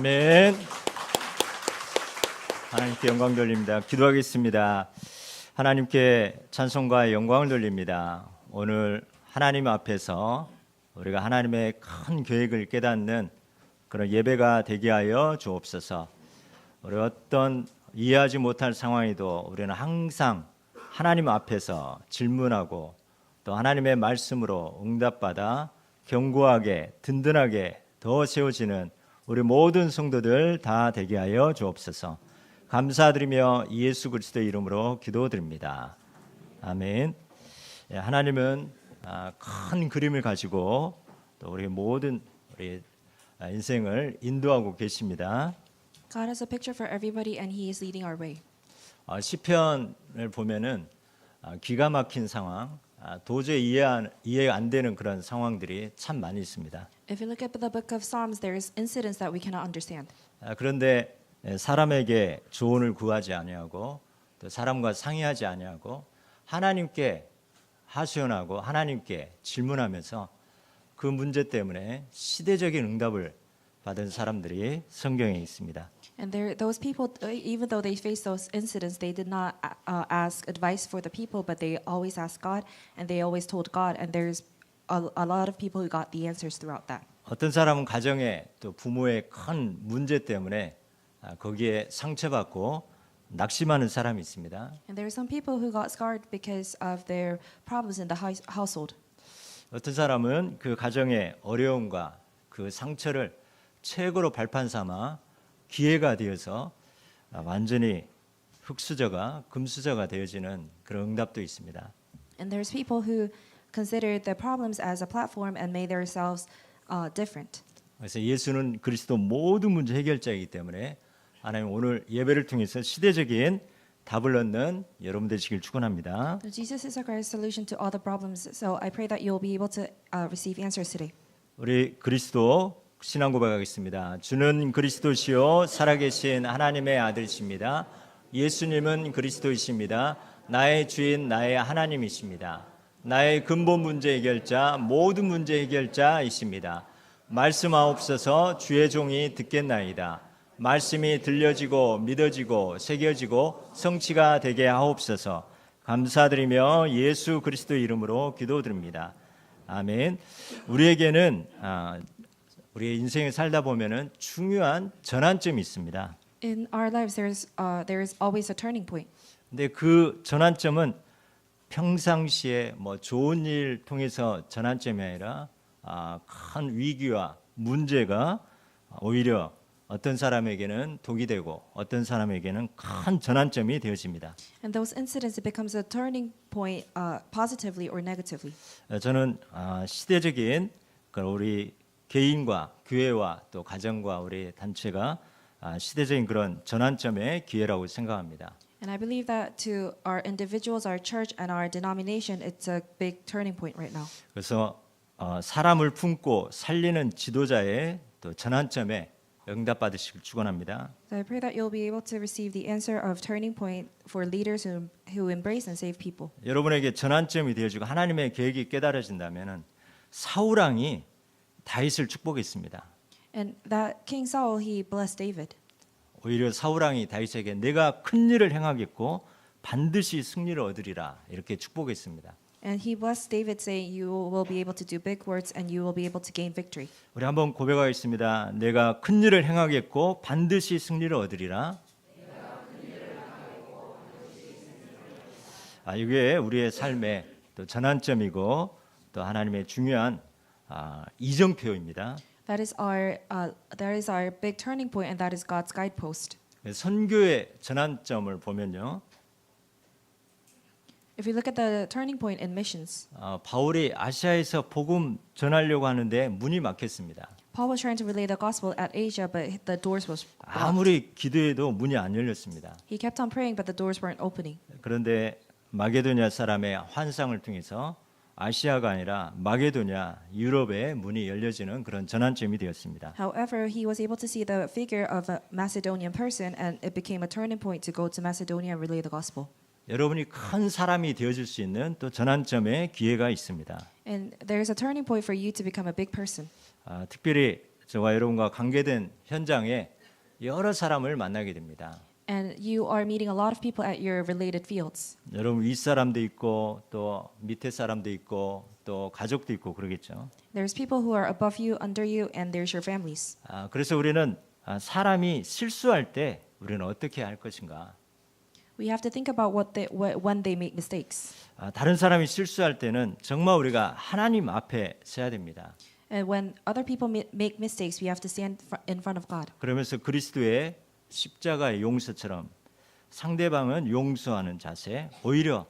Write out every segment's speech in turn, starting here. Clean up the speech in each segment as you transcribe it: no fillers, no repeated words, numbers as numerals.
아멘. 하나님께 영광 돌립니다. 기도하겠습니다. 하나님께 찬송과 영광을 돌립니다. 오늘 하나님 앞에서 우리가 하나님의 큰 계획을 깨닫는 그런 예배가 되게 하여 주옵소서. 우리 어떤 이해하지 못할 상황에도 우리는 항상 하나님 앞에서 질문하고 또 하나님의 말씀으로 응답받아 견고하게 든든하게 더 세워지는 우리 모든 성도들 다 되게 하여 주옵소서. 감사드리며 예수 그리스도의 이름으로 기도드립니다. 아멘. 하나님은 큰 그림을 가지고 또 우리 모든 우리 인생을 인도하고 계십니다. God has a picture for everybody and He is leading our way. 시편을 보면은 기가 막힌 상황, 도저히 이해 안 되는 그런 상황들이 참 많이 있습니다. If you look at the book of Psalms, there is incidents that we cannot understand. 그런데 사람에게 조언을 구하지 아니하고 또 사람과 상의하지 아니하고 하나님께 하소연하고 하나님께 질문하면서 그 문제 때문에 시대적인 응답을 받은 사람들이 성경에 있습니다. And those people, even though they faced those incidents, they did not ask advice for the people, but they always asked God, and they always told God. And there's a lot of people who got the answers throughout that. 어떤 사람은 가정에 또 부모의 큰 문제 때문에 거기에 상처받고 낙심하는 사람이 있습니다. And there are some people who got scarred because of their problems in the household. 어떤 사람은 그 가정의 어려움과 그 상처를 최고로 발판 삼아 기회가 되어서 완전히 흙수저가 금수저가 되어지는 그런 응답도 있습니다. And there's people who considered their problems as a platform and made themselves different. 그래서 예수는 그리스도 모든 문제 해결자이기 때문에 하나님 오늘 예배를 통해서 시대적인 답을 얻는 여러분 되시길 축원합니다. So Jesus is a great solution to all the problems. So I pray that you'll be able to receive answers today. 우리 그리스도 신앙 고백하겠습니다. 주는 그리스도시요 살아계신 하나님의 아들이십니다. 예수님은 그리스도이십니다. 나의 주인 나의 하나님이십니다. 나의 근본 문제 해결자 모든 문제 해결자이십니다. 말씀하옵소서 주의 종이 듣겠나이다. 말씀이 들려지고 믿어지고 새겨지고 성취가 되게 하옵소서. 감사드리며 예수 그리스도의 이름으로 기도드립니다. 아멘. 우리에게는 우리의 인생을 살다 보면은 중요한 전환점이 있습니다. In our lives, there is always a turning point. 근데 그 전환점은 평상시에 뭐 좋은 일 통해서 전환점이 아니라 큰 위기와 문제가 오히려 어떤 사람에게는 독이 되고 어떤 사람에게는 큰 전환점이 되어집니다. And those incidents, it becomes a turning point positively or negatively. 저는 시대적인 우리 개인과 교회와 또 가정과 우리 단체가 시대적인 그런 전환점의 기회라고 생각합니다. And I believe that to our individuals, our church, and our denomination, it's a big turning point right now. 그래서 사람을 품고 살리는 지도자의 또 전환점에 응답받으시길 축원합니다. So I pray that you'll be able to receive the answer of turning point for leaders who embrace and save people. 여러분에게 전환점이 되어지고 하나님의 계획이 깨달아진다면은 사울 왕이 다윗을 축복했습니다. And that King Saul, he blessed David. 오히려 사울 왕이 다윗에게 내가 큰 일을 행하겠고 반드시 승리를 얻으리라 이렇게 축복했습니다. And he blessed David, saying, "You will be able to do big works, and you will be able to gain victory." 우리 한번 고백하겠습니다. 내가 큰 일을 행하겠고 반드시 승리를 얻으리라. 이게 우리의 삶의 또 전환점이고 또 하나님의 중요한 이정표입니다. That is our big turning point, and that is God's guidepost. 선교의 전환점을 보면요, If you look at the turning point in missions, 바울이 아시아에서 복음 전하려고 하는데 문이 막혔습니다. Paul was trying to relay the gospel at Asia, but the doors was blocked. 아무리 기도해도 문이 안 열렸습니다. He kept on praying, but the doors weren't opening. 그런데 마게도냐 사람의 환상을 통해서 아시아가 아니라 마게도냐 유럽의 문이 열려지는 그런 전환점이 되었습니다. However, he was able to see the figure of a Macedonian person, and it became a turning point to go to Macedonia and relay the gospel. 여러분이 큰 사람이 되어줄 수 있는 또 전환점의 기회가 있습니다. And there is a turning point for you to become a big person. 특별히 저와 여러분과 관계된 현장에 여러 사람을 만나게 됩니다. And you are meeting a lot of people at your related fields. 여러분 윗사람도 있고 또 밑에 사람도 있고 또 가족도 있고 그러겠죠. There's people who are above you, under you, and there's your families. 그래서 우리는 사람이 실수할 때 우리는 어떻게 할 것인가? We have to think about when they make mistakes. 다른 사람이 실수할 때는 정말 우리가 하나님 앞에 서야 됩니다. And when other people make mistakes, we have to stand in front of God. 그러면서 그리스도의 십자가의 용서처럼 상대방은 용서하는 자세, 오히려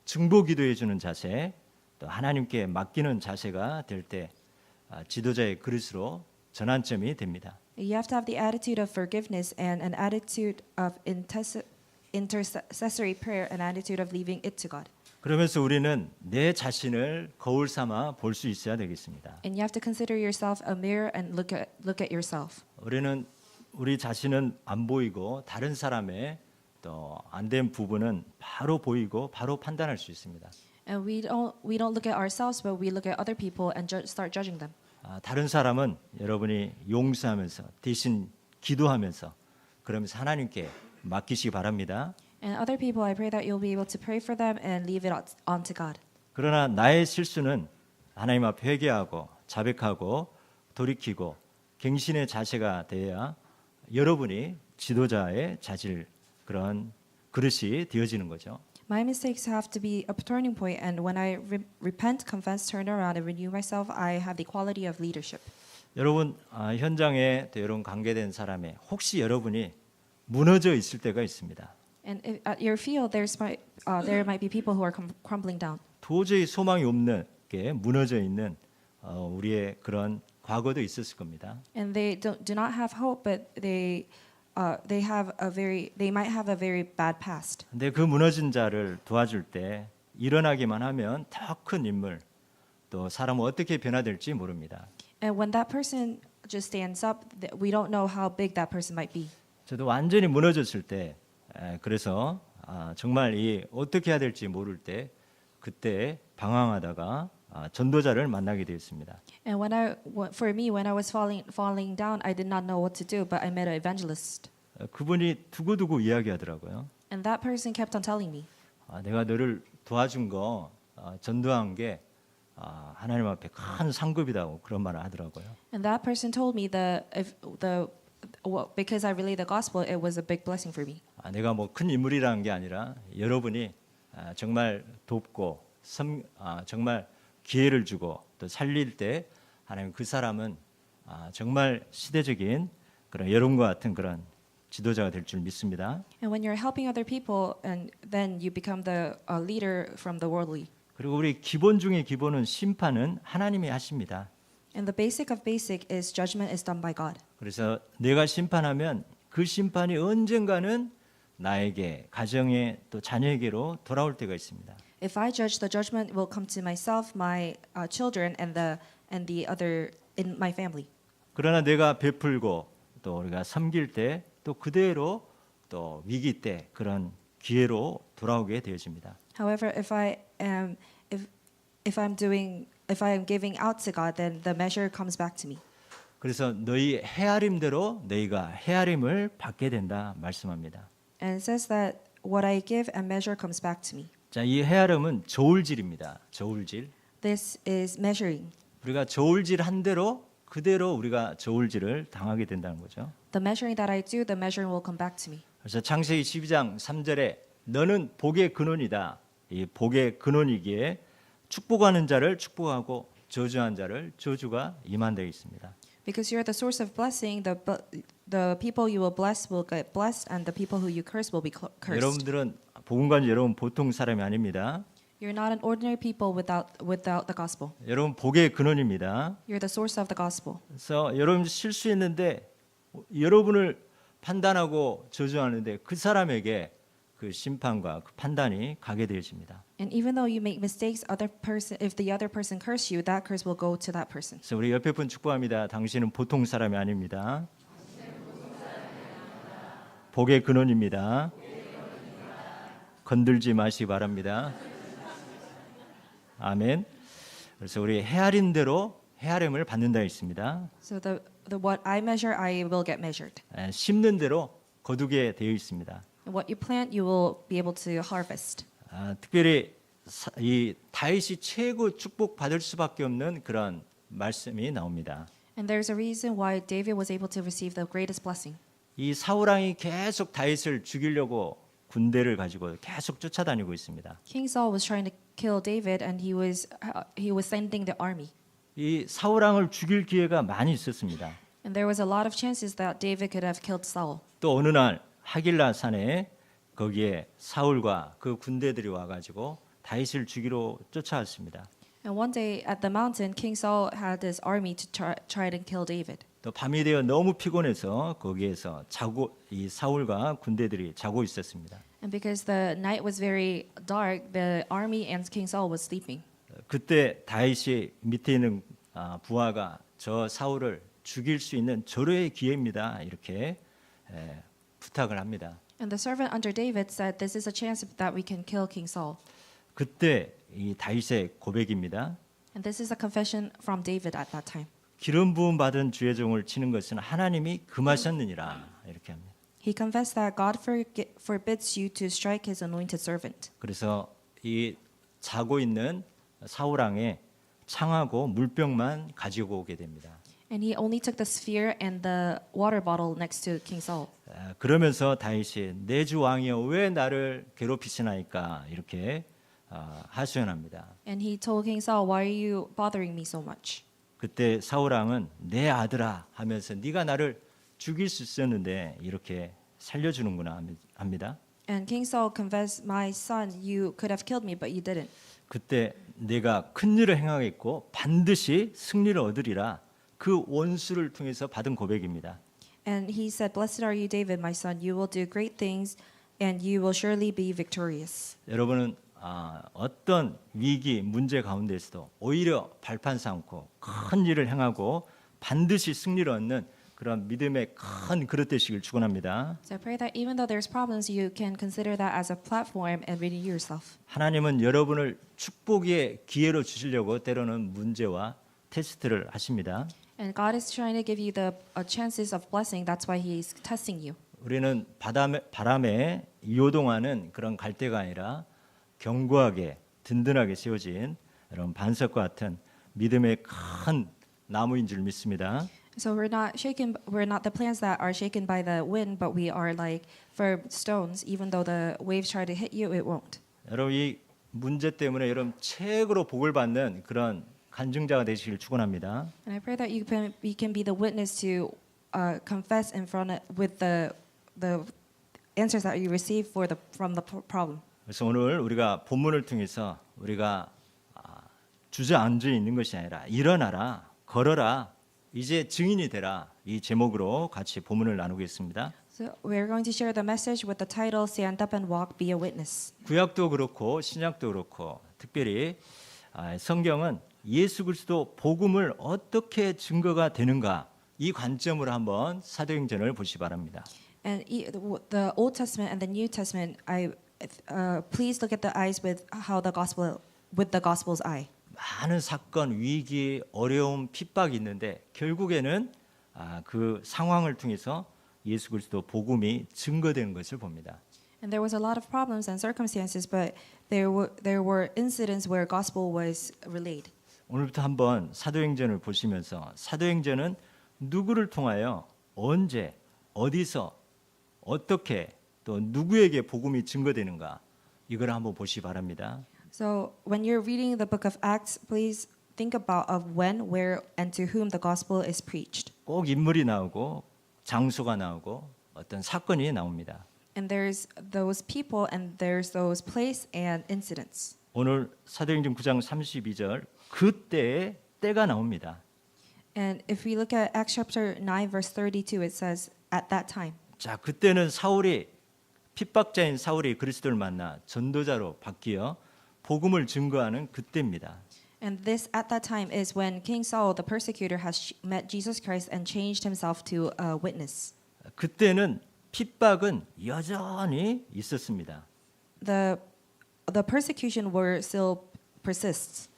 중보 기도해 주는 자세, 또 하나님께 맡기는 자세가 될 때 지도자의 그릇으로 전환점이 됩니다. You have to have the attitude of forgiveness and an attitude of intercessory prayer, an attitude of leaving it to God. 그러면서 우리는 내 자신을 거울 삼아 볼 수 있어야 되겠습니다. And you have to consider yourself a mirror and look at yourself. 우리는 우리 자신은 안 보이고 다른 사람의 또 안 된 부분은 바로 보이고 바로 판단할 수 있습니다. And we don't look at ourselves, but we look at other people and start judging them. 다른 사람은 여러분이 용서하면서 대신 기도하면서 그러면서 하나님께 맡기시기 바랍니다. And other people, I pray that you'll be able to pray for them and leave it on to God. 그러나 나의 실수는 하나님 앞 회개하고 자백하고 돌이키고 갱신의 자세가 되어야 여러분이 지도자의 자질 그런 그릇이 되어지는 거죠. My mistakes have to be a turning point, and when I repent, confess, turn around, and renew myself, I have the quality of leadership. 여러분 현장에 또 여러분 관계된 사람의 혹시 여러분이 무너져 있을 때가 있습니다. And at your field, there might be people who are crumbling down. 도저히 소망이 없는 게 무너져 있는 우리의 그런 과거도 있었을 겁니다. And they do not have hope, but they might have a very bad past. 근데 그 무너진 자를 도와줄 때 일어나기만 하면 더 큰 인물 또 사람은 어떻게 변화될지 모릅니다. And when that person just stands up, we don't know how big that person might be. 저도 완전히 무너졌을 때 그래서 정말 이 어떻게 해야 될지 모를 때 그때 방황하다가 전도자를 만나게 되었습니다. And for me, when I was falling down, I did not know what to do, but I met an evangelist. 그분이 두고두고 이야기하더라고요. And that person kept on telling me, 내가 너를 도와준 거 전도한 게 하나님 앞에 큰 상급이다고 그런 말을 하더라고요. and that person told me because I relayed the gospel, it was a big blessing for me. 내가 뭐 큰 인물이라는 게 아니라 여러분이 정말 돕고 정말 기회를 주고 또 살릴 때 하나님 그 사람은 정말 시대적인 그런 여러분과 같은 그런 지도자가 될 줄 믿습니다. And when you're helping other people, and then you become the leader from the worldly. 그리고 우리 기본 중에 기본은 심판은 하나님이 하십니다. And the basic of basic is judgment is done by God. 그래서 내가 심판하면 그 심판이 언젠가는 나에게 가정에 또 자녀에게로 돌아올 때가 있습니다. If I judge, the judgment will come to myself, my children, and the other in my family. 그러나 내가 베풀고 또 우리가 섬길 때 또 그대로 또 위기 때 그런 기회로 돌아오게 되어집니다. However, if I am giving out to God, then the measure comes back to me. 그래서 너희 헤아림대로 너희가 헤아림을 받게 된다 말씀합니다. And it says that what I give and measure comes back to me. 자, 이 헤아림은 저울질입니다. 저울질. This is measuring. 우리가 저울질 한 대로 그대로 우리가 저울질을 당하게 된다는 거죠. The measuring that I do, the measuring will come back to me. 그래서 창세기 12장 3절에 너는 복의 근원이다. 이 복의 근원이기에 축복하는 자를 축복하고 저주한 자를 저주가 임한되어 있습니다. Because you're the source of blessing, the people you will bless will get blessed, and the people who you curse will be cursed. 여러분들은 복음관지 여러분 보통 사람이 아닙니다. You're not an ordinary people without the gospel. 여러분 복의 근원입니다. You're the source of the gospel. 그래서 여러분 실수했는데 여러분을 판단하고 저주하는데 그 사람에게 그 심판과 그 판단이 가게 되어집니다. And even though you make mistakes, if the other person curse you, that curse will go to that person. 그래서 우리 옆에 분 축복합니다. 당신은 보통 사람이 아닙니다. 복의 근원입니다. 건들지 마시기 바랍니다. 아멘. 그래서 우리 헤아린 대로 헤아림을 받는다 했습니다. So what I measure, I will get measured. 심는 대로 거두게 되어 있습니다. And what you plant, you will be able to harvest. 특별히 이 다윗이 최고 축복 받을 수밖에 없는 그런 말씀이 나옵니다. And there's a reason why David was able to receive the greatest blessing. 이 사울 왕이 계속 다윗을 죽이려고 군대를 가지고 계속 쫓아다니고 있습니다. King Saul was trying to kill David, and he was sending the army. 이 사울 왕을 죽일 기회가 많이 있었습니다. And there was a lot of chances that David could have killed Saul. 또 어느 날 하길라 산에 거기에 사울과 그 군대들이 와가지고 다윗을 죽이러 쫓아왔습니다. And one day at the mountain, King Saul had his army to try to kill David. 또 밤이 되어 너무 피곤해서 거기에서 이 사울과 군대들이 자고 있었습니다. And because the night was very dark, the army and King Saul was sleeping. 그때 다윗이 밑에 있는 부하가 저 사울을 죽일 수 있는 절호의 기회입니다. 이렇게 부탁을 합니다. And the servant under David said, "This is a chance that we can kill King Saul." 그때 이 다윗의 고백입니다. And this is a confession from David at that time. 기름 부음 받은 주의 종을 치는 것은 하나님이 금하셨느니라 이렇게 합니다. He confessed that God forbids you to strike his anointed servant. 그래서 이 자고 있는 사울 왕의 창하고 물병만 가지고 오게 됩니다. And he only took the sphere and the water bottle next to King Saul. 그러면서 다윗이 내 주 왕이여 왜 나를 괴롭히시나이까 이렇게 하소연합니다. And he told King Saul, "Why are you bothering me so much?" 그때 사울 왕은 내 아들아 하면서 네가 나를 죽일 수 있었는데 이렇게 살려주는구나 합니다. And King Saul confessed, "My son, you could have killed me, but you didn't." 그때 내가 큰 일을 행하겠고 반드시 승리를 얻으리라 그 원수를 통해서 받은 고백입니다. And he said, "Blessed are you, David, my son. You will do great things, and you will surely be victorious." 여러분은 어떤 위기 문제 가운데서도 오히려 발판 삼고 큰 일을 행하고 반드시 승리를 얻는 그런 믿음의 큰 그릇 되시길 축원합니다. So I pray that even though there's problems, you can consider that as a platform and renew yourself. 하나님은 여러분을 축복의 기회로 주시려고 때로는 문제와 테스트를 하십니다. And God is trying to give you the chances of blessing. That's why He is testing you. 우리는 바람에 요동하는 그런 갈대가 아니라 견고하게 든든하게 세워진 이런 반석과 같은 믿음의 큰 나무인 줄 믿습니다. So we're not the plants that are shaken by the wind, but we are like firm stones. Even though the waves try to hit you, it won't. 여러분 이 문제 때문에 여러분 최고로 복을 받는 그런 간증자가 되시길 축원합니다. And I pray that you can be the witness to confess in front with the answers that you receive from the problem. 그래서 오늘 우리가 본문을 통해서 우리가 주저앉아 있는 것이 아니라 일어나라, 걸어라, 이제 증인이 되라 이 제목으로 같이 본문을 나누겠습니다. So we're going to share the message with the title "Stand Up and Walk, Be a Witness." 구약도 그렇고 신약도 그렇고 특별히 성경은 예수 그리스도 복음을 어떻게 증거가 되는가 이 관점으로 한번 사도행전을 보시 바랍니다. And the Old Testament and the New Testament, please look at the eyes with the gospel's eye. 많은 사건, 위기, 어려움, 핍박이 있는데 결국에는 그 상황을 통해서 예수 그리스도 복음이 증거되는 것을 봅니다. And there was a lot of problems and circumstances, but there were incidents where gospel was relayed. 오늘부터 한번 사도행전을 보시면서 사도행전은 누구를 통하여 언제 어디서 어떻게 또 누구에게 복음이 증거되는가 이걸 한번 보시 바랍니다. So when you're reading the book of Acts, please think about of when, where, and to whom the gospel is preached. 꼭 인물이 나오고 장소가 나오고 어떤 사건이 나옵니다. And there's those people and there's those place and incidents. 오늘 사도행전 9장 32절 그때의 때가 나옵니다. And if we look at Acts chapter 9 verse 32, it says at that time. 자, 그때는 핍박자인 사울이 그리스도를 만나 전도자로 바뀌어 복음을 증거하는 그때입니다. And this at that time is when King Saul, the persecutor, has met Jesus Christ and changed himself to a witness. 그때는 핍박은 여전히 있었습니다. The persecution still persists.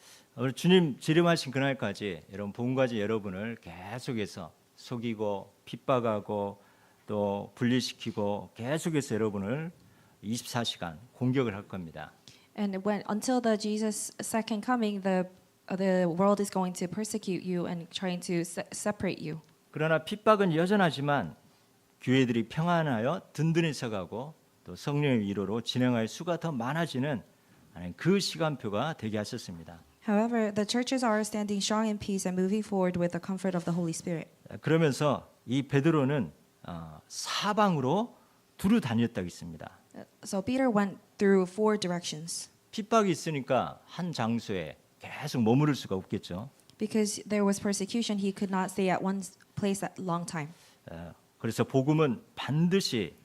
주님 재림하신 그날까지 여러분 복음가진 여러분을 계속해서 속이고 핍박하고 또 분리시키고 계속해서 여러분을 24시간 공격을 할 겁니다. And when until the Jesus second coming, the world is going to persecute you and trying to separate you. 그러나 핍박은 여전하지만 교회들이 평안하여 든든히 서가고 또 성령의 위로로 진행할 수가 더 많아지는 그 시간표가 되게 하셨습니다. However, the churches are standing strong in peace and moving forward with the comfort of the Holy Spirit. 그러면서 이 베드로는 사방으로 두루 다녔다고 있습니다. So Peter went through 4 directions 핍박이 있으니까 한 장소에 계속 머무를 수가 없겠죠. because there was persecution. He could not stay at one place at long time. 그래서 복음은 반드시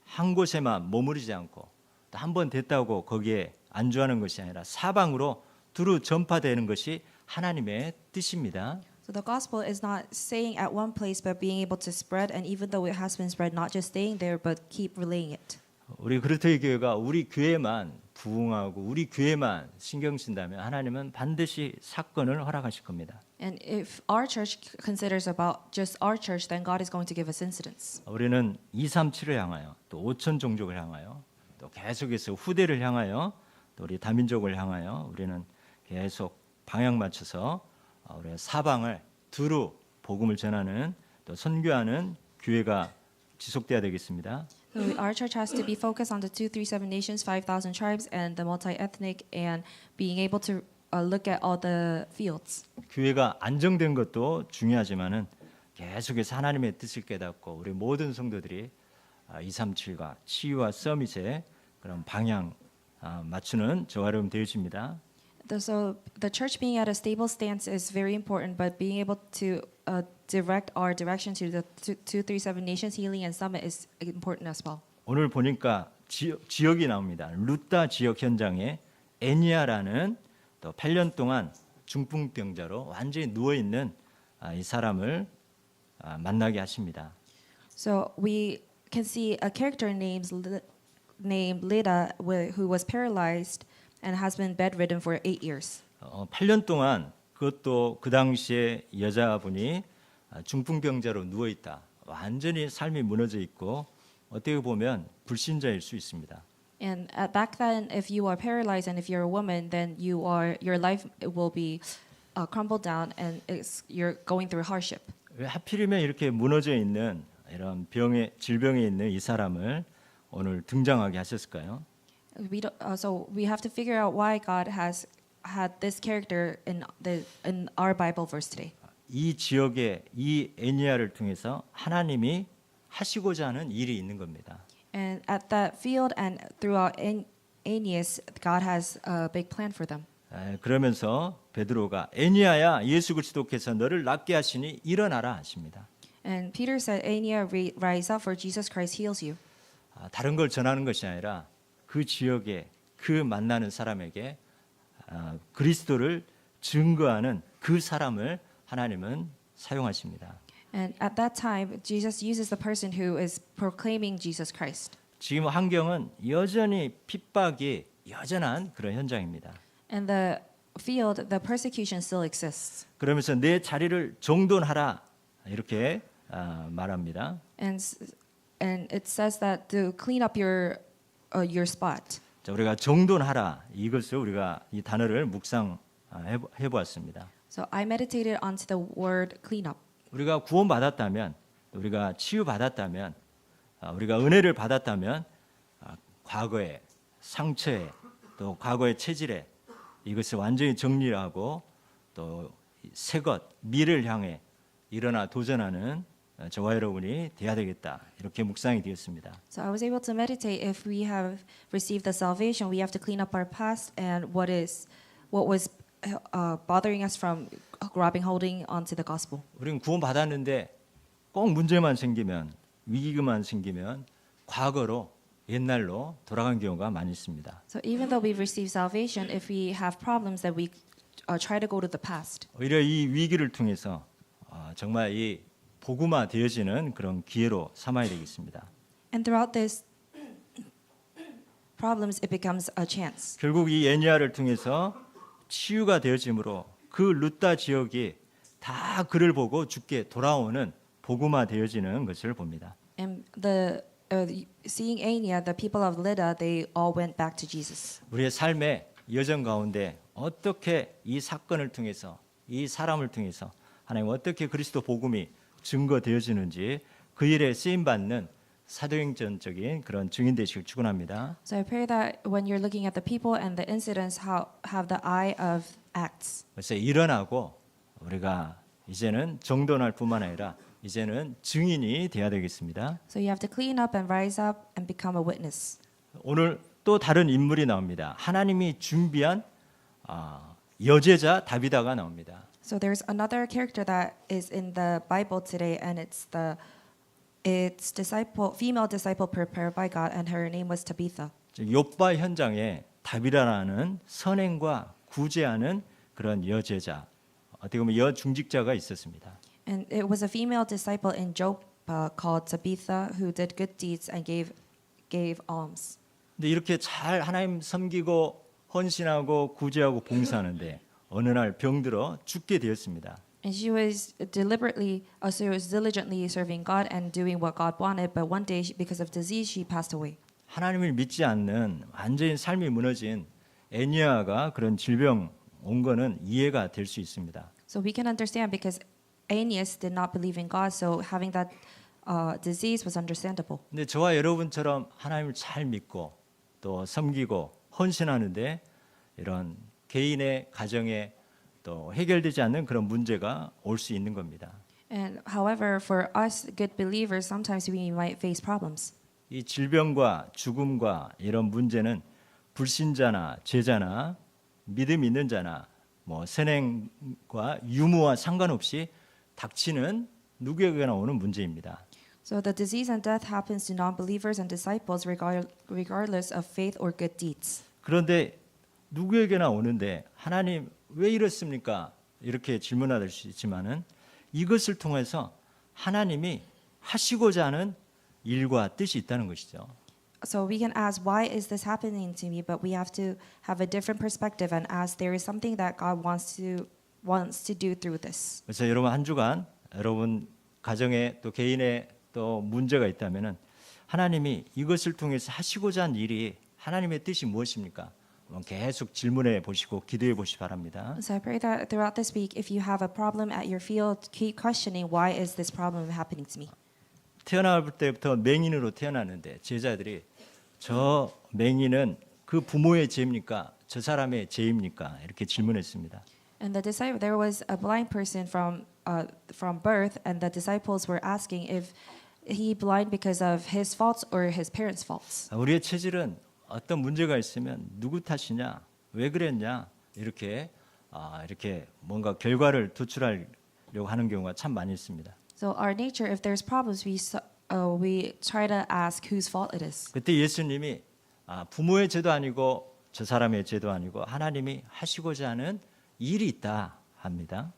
한 곳에만 머무르지 않고 또 한 번 됐다고 거기에 안주하는 것이 아니라 사방으로 두루 전파되는 것이 하나님의 뜻입니다. So the gospel is not staying at one place but being able to spread, and even though it has been spread, not just staying there but keep relaying it. 우리 그르테이 교회가 우리 교회만 부흥하고 우리 교회만 신경 쓴다면 하나님은 반드시 사건을 허락하실 겁니다. And if our church considers about just our church, then God is going to give us incidents. 우리는 237을 향하여 또 5천 종족을 향하여 또 계속해서 후대를 향하여 또 우리 다민족을 향하여 우리는 계속 방향 맞춰서 우리 사방을 두루 복음을 전하는 또 선교하는 교회가 지속돼야 되겠습니다. So our church has to be focused on the 237 nations, 5,000 tribes, and the multi-ethnic, and being able to look at all the fields. 교회가 안정된 것도 중요하지만은 계속해서 하나님의 뜻을 깨닫고 우리 모든 성도들이 237과 치유와 서밋의 그런 방향 맞추는 저와 여러분 되어집니다. So the church being at a stable stance is very important, but being able to direct our direction to the 237 nations, healing and summit is important as well. 오늘 보니까 지역이 나옵니다. 루타 지역 현장에 애니아라는 또 8년 동안 중풍병자로 완전히 누워 있는 이 사람을 만나게 하십니다. So we can see a character named Lida, who was paralyzed and has been bedridden for 8 years. 8년 동안 그것도 그 당시에 여자분이 중풍병자로 누워 있다. 완전히 삶이 무너져 있고 어떻게 보면 불신자일 수 있습니다. And back then, if you are paralyzed and if you're a woman, then your life will be crumbled down, and you're going through hardship. 왜 하필이면 이렇게 무너져 있는 이런 질병에 있는 이 사람을 오늘 등장하게 하셨을까요? So we have to figure out why God has had this character in our Bible verse today. 이 지역에 이 애니아를 통해서 하나님이 하시고자 하는 일이 있는 겁니다. And at that field and throughout Aeneas, God has a big plan for them. 그러면서 베드로가 애니아야 예수 그리스도께서 너를 낫게 하시니 일어나라 하십니다. And Peter said, Aenea, rise up, for Jesus Christ heals you. 다른 걸 전하는 것이 아니라 그 지역에 그 만나는 사람에게 그리스도를 증거하는 그 사람을 하나님은 사용하십니다. And at that time, Jesus uses the person who is proclaiming Jesus Christ. 지금 환경은 여전히 핍박이 여전한 그런 현장입니다. And the field, the persecution still exists. 그러면서 내 자리를 정돈하라 이렇게 말합니다. And it says that to clean up your spot. 자, 우리가 정돈하라 이것을 우리가 이 단어를 묵상해 보았습니다. So I meditated onto the word clean up. 우리가 구원받았다면, 우리가 치유받았다면, 우리가 은혜를 받았다면 과거의 상처에 또 과거의 체질에 이것을 완전히 정리하고 또 새것 미래를 향해 일어나 도전하는 저와 여러분이 돼야 되겠다 이렇게 묵상이 되었습니다. So I was able to meditate. If we have received the salvation, we have to clean up our past and what was bothering us from holding onto the gospel. 우리는 구원받았는데 꼭 문제만 생기면 위기만 생기면 과거로 옛날로 돌아간 경우가 많이 있습니다. So even though we've received salvation, if we have problems, that we try to go to the past. 오히려 이 위기를 통해서 정말 이 복음화 되어지는 그런 기회로 삼아야 되겠습니다. And throughout this problems, it becomes a chance. 결국 이 애니아를 통해서 치유가 되어짐으로 그 루타 지역이 다 그를 보고 주께 돌아오는 복음화되어지는 것을 봅니다. And seeing Ania, the people of Lydda, they all went back to Jesus. 우리의 삶의 여정 가운데 어떻게 이 사건을 통해서 이 사람을 통해서 하나님 어떻게 그리스도 복음이 증거되어지는지 그 일에 쓰임 받는 사도행전적인 그런 증인 되시길 축원합니다. So I pray that when you're looking at the people and the incidents, have the eye of Acts. 그래서 일어나고 우리가 이제는 정돈할 뿐만 아니라 이제는 증인이 되어야 되겠습니다. So you have to clean up and rise up and become a witness. 오늘 또 다른 인물이 나옵니다. 하나님이 준비한 여제자 다비다가 나옵니다. So there's another character that is in the Bible today, and it's female disciple prepared by God, and her name was Tabitha. 욥바 현장에 다비다라는 선행과 구제하는 그런 여제자, 어떻게 보면 여중직자가 있었습니다. And it was a female disciple in Job called Tabitha who did good deeds and gave alms. 근데 이렇게 잘 하나님 섬기고 헌신하고 구제하고 봉사하는데 어느 날 병들어 죽게 되었습니다. And she was diligently serving God and doing what God wanted, but one day, because of disease, she passed away. 하나님을 믿지 않는 완전히 삶이 무너진 애니아가 그런 질병 온 거는 이해가 될 수 있습니다. So we can understand because Aeneas did not believe in God, so having that disease was understandable. 근데 저와 여러분처럼 하나님을 잘 믿고 또 섬기고 헌신하는데 이런 개인의 가정에 또 해결되지 않는 그런 문제가 올 수 있는 겁니다. And however, for us good believers, sometimes we might face problems. 이 질병과 죽음과 이런 문제는 불신자나 제자나 믿음 있는 자나 뭐 선행과 유무와 상관없이 닥치는 누구에게나 오는 문제입니다. So the disease and death happens to non-believers and disciples regardless of faith or good deeds. 그런데 누구에게나 오는데 하나님 왜 이렇습니까? 이렇게 질문할 수 있지만은 이것을 통해서 하나님이 하시고자 하는 일과 뜻이 있다는 것이죠. So we can ask, why is this happening to me? But we have to have a different perspective and ask, there is something that God wants to do through this. 그래서 여러분 한 주간 여러분 가정에 또 개인의 또 문제가 있다면은 하나님이 이것을 통해서 하시고자 한 일이 하나님의 뜻이 무엇입니까? 계속 질문해 보시고 기도해 보시기 바랍니다. So I pray that throughout this week, if you have a problem at your field, keep questioning, why is this problem happening to me? 태어날 때부터 맹인으로 태어났는데 제자들이 저 맹인은 그 부모의 죄입니까? 저 사람의 죄입니까? 이렇게 질문했습니다. And there was a blind person from birth, and the disciples were asking if he blind because of his faults or his parents' faults. 우리의 체질은 어떤 문제가 있으면 누구 탓이냐, 왜 그랬냐 이렇게 뭔가 결과를 도출하려고 하는 경우가 참 많이 있습니다. So our nature, if there's problems, we try to ask whose fault it is. 그때 예수님이 부모의 죄도 아니고 저 사람의 죄도 아니고 하나님이 하시고자 하는 일이 있다 합니다.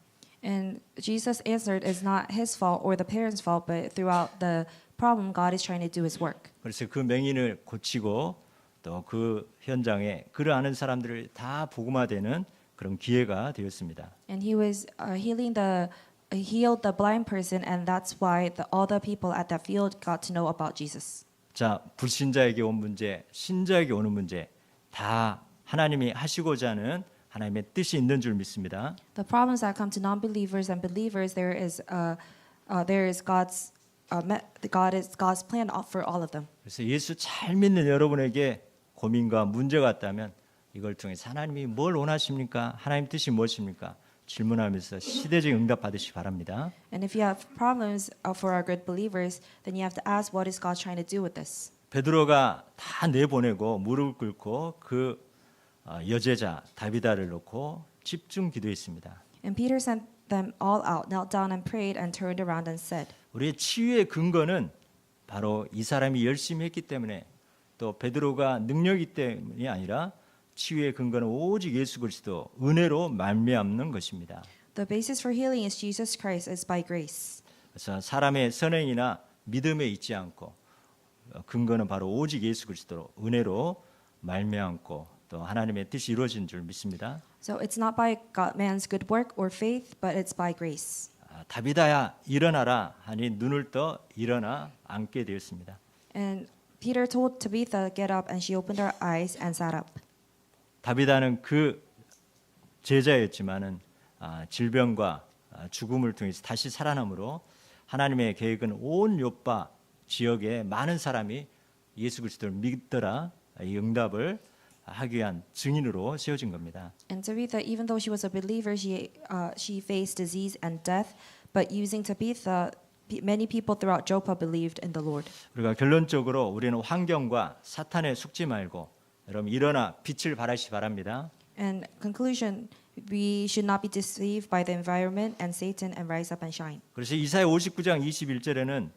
And Jesus answered, it's not his fault or the parents' fault, but throughout the problem, God is trying to do his work. 그래서 그 맹인을 고치고 또 그 현장에 그를 아는 사람들을 다 복음화되는 그런 기회가 되었습니다. And he was healed the blind person, and that's why all the people at that field got to know about Jesus. 자, 불신자에게 온 문제, 신자에게 오는 문제 다 하나님이 하시고자 하는 하나님의 뜻이 있는 줄 믿습니다. The problems that come to non-believers and believers, there is God's plan for all of them. 그래서 예수 잘 믿는 여러분에게 고민과 문제가 있다면 이걸 통해서 하나님이 뭘 원하십니까? 하나님 뜻이 무엇입니까? 질문하면서 시대적 응답 받으시기 바랍니다. And if you have problems for our good believers, then you have to ask, what is God trying to do with this? 베드로가 다 내보내고 무릎 꿇고 그 여제자 다비다를 놓고 집중 기도했습니다. And Peter sent them all out, knelt down and prayed, and turned around and said. 우리의 치유의 근거는 바로 이 사람이 열심히 했기 때문에 또 베드로가 능력이 때문이 아니라 치유의 근거는 오직 예수 그리스도 은혜로 말미암는 것입니다. The basis for healing is Jesus Christ, is by grace. 그래서 사람의 선행이나 믿음에 있지 않고 근거는 바로 오직 예수 그리스도로 은혜로 말미암고 또 하나님의 뜻이 이루어진 줄 믿습니다. So it's not by man's good work or faith, but it's by grace. 다비다야 일어나라 하니 눈을 떠 일어나 앉게 되었습니다. And Peter told Tabitha, "Get up," and she opened her eyes and sat up. 다비다는 그 제자였지만은 질병과 죽음을 통해서 다시 살아남으로 하나님의 계획은 온 요파 지역에 많은 사람이 예수 그리스도를 믿더라 이 응답을 하기 위한 증인으로 세워진 겁니다. And Tabitha, even though she was a believer, she faced disease and death. But using Tabitha, many people throughout Joppa believed in the Lord. 우리가 결론적으로 우리는 환경과 사탄에 속지 말고 여러분 일어나 빛을 발하시 바랍니다. And conclusion, we should not be deceived by the environment and Satan and rise up and shine. 그래서 이사야 59장 21절에는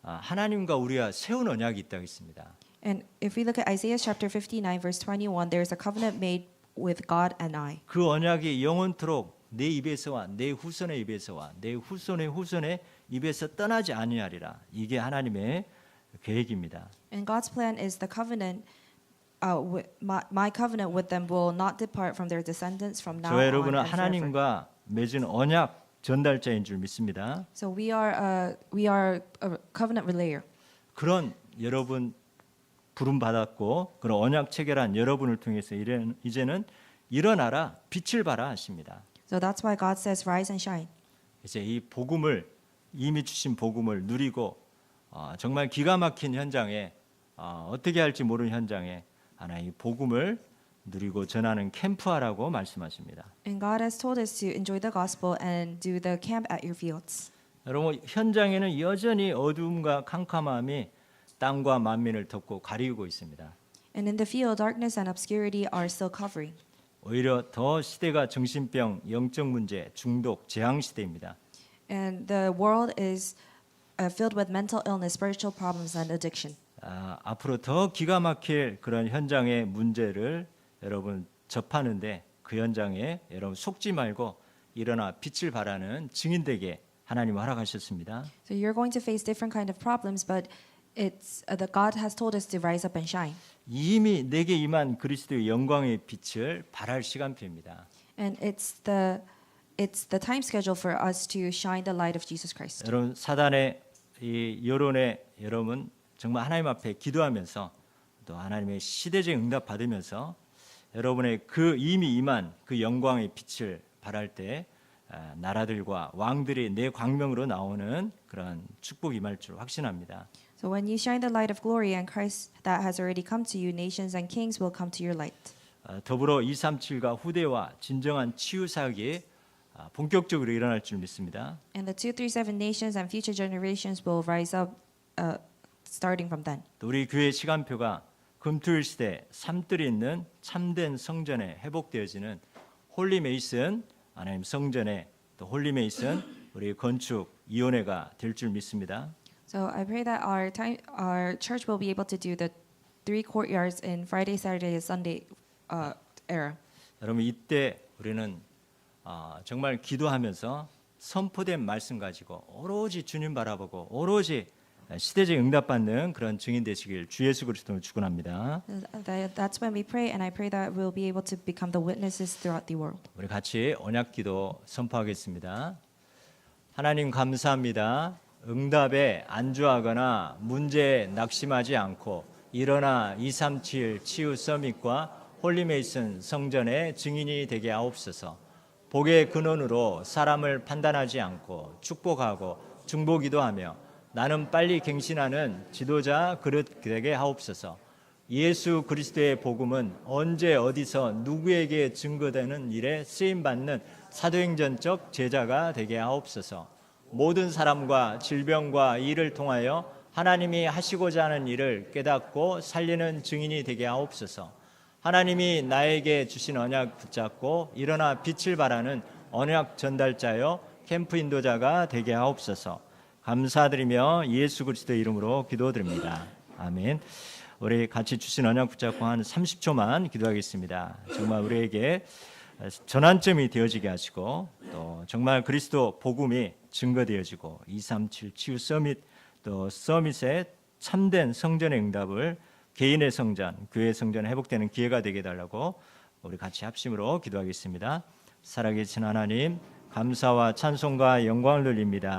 하나님과 우리가 세운 언약이 있다고 있습니다. And if we look at Isaiah chapter 59 verse 21, there is a covenant made with God and I. 그 언약이 영원토록 내 입에서와 내 후손의 입에서와 내 후손의 후손의 입에서 떠나지 아니하리라. 이게 하나님의 계획입니다. And God's plan is the covenant. My covenant with them will not depart from their descendants from now 저와 on 여러분은 and forever. 하나님과 맺은 언약 전달자인 줄 믿습니다. So we are a covenant relayer. 그런 여러분 부름 받았고 그런 언약 체결한 여러분을 통해서 이제는 일어나라 빛을 발하 하십니다. So that's why God says, "Rise and shine." 이제 이 복음을 이미 주신 복음을 누리고 정말 기가 막힌 현장에 어떻게 할지 모르는 현장에 하나의 복음을 누리고 전하는 캠프하라고 말씀하십니다. And God has told us to enjoy the gospel and do the camp at your fields. 여러분 현장에는 여전히 어두움과 캄캄함이 땅과 만민을 덮고 가리우고 있습니다. And in the field, darkness and obscurity are still covering. 오히려 더 시대가 정신병, 영적 문제, 중독, 재앙 시대입니다. And the world is filled with mental illness, spiritual problems, and addiction. 앞으로 더 기가 막힐 그런 현장의 문제를 여러분 접하는데 그 현장에 여러분 속지 말고 일어나 빛을 발하는 증인되게 하나님 허락하셨습니다. So you're going to face different kind of problems, but it's that God has told us to rise up and shine. 이미 내게 임한 그리스도의 영광의 빛을 발할 시간표입니다. And it's the time schedule for us to shine the light of Jesus Christ. 여러분 사단의 이 여론에 여러분 정말 하나님 앞에 기도하면서 또 하나님의 시대적 응답 받으면서 여러분의 그 이미 임한 그 영광의 빛을 발할 때 나라들과 왕들이 내 광명으로 나오는 그런 축복 임할 줄 확신합니다. So when you shine the light of glory and Christ that has already come to you, nations and kings will come to your light. 더불어 237과 후대와 진정한 치유 사역이 본격적으로 일어날 줄 믿습니다. And the 237 nations and future generations will rise up starting from then. 또 우리 교회 시간표가 금토일 시대 삶들이 있는 참된 성전에 회복되어지는 홀리 메이슨 하나님 성전에 또 홀리 메이슨 우리 건축 위원회가 될 줄 믿습니다. So I pray that our church will be able to do the 3 courtyards in Friday, Saturday, Sunday era. 여러분 이때 우리는 정말 기도하면서 선포된 말씀 가지고 오로지 주님 바라보고 오로지 시대적 응답받는 그런 증인 되시길 주 예수 그리스도를 축원합니다. That's when we pray, and I pray that we'll be able to become the witnesses throughout the world. 우리 같이 언약기도 선포하겠습니다. 하나님 감사합니다. 응답에 안주하거나 문제에 낙심하지 않고 일어나 237 치유 서밋과 홀리메이슨 성전의 증인이 되게 하옵소서. 복의 근원으로 사람을 판단하지 않고 축복하고 중보기도 하며 나는 빨리 갱신하는 지도자 그릇 되게 하옵소서. 예수 그리스도의 복음은 언제 어디서 누구에게 증거되는 일에 쓰임받는 사도행전적 제자가 되게 하옵소서. 모든 사람과 질병과 일을 통하여 하나님이 하시고자 하는 일을 깨닫고 살리는 증인이 되게 하옵소서. 하나님이 나에게 주신 언약 붙잡고 일어나 빛을 발하는 언약 전달자여 캠프 인도자가 되게 하옵소서. 감사드리며 예수 그리스도의 이름으로 기도드립니다. 아멘. 우리 같이 주신 언약 붙잡고 한 30초만 기도하겠습니다. 정말 우리에게 전환점이 되어지게 하시고 또 정말 그리스도 복음이 증거되어지고 237 치유 서밋 또 서밋의 참된 성전의 응답을 개인의 성전, 교회의 성전에 회복되는 기회가 되게 해달라고 우리 같이 합심으로 기도하겠습니다. 살아계신 하나님 감사와 찬송과 영광을 돌립니다.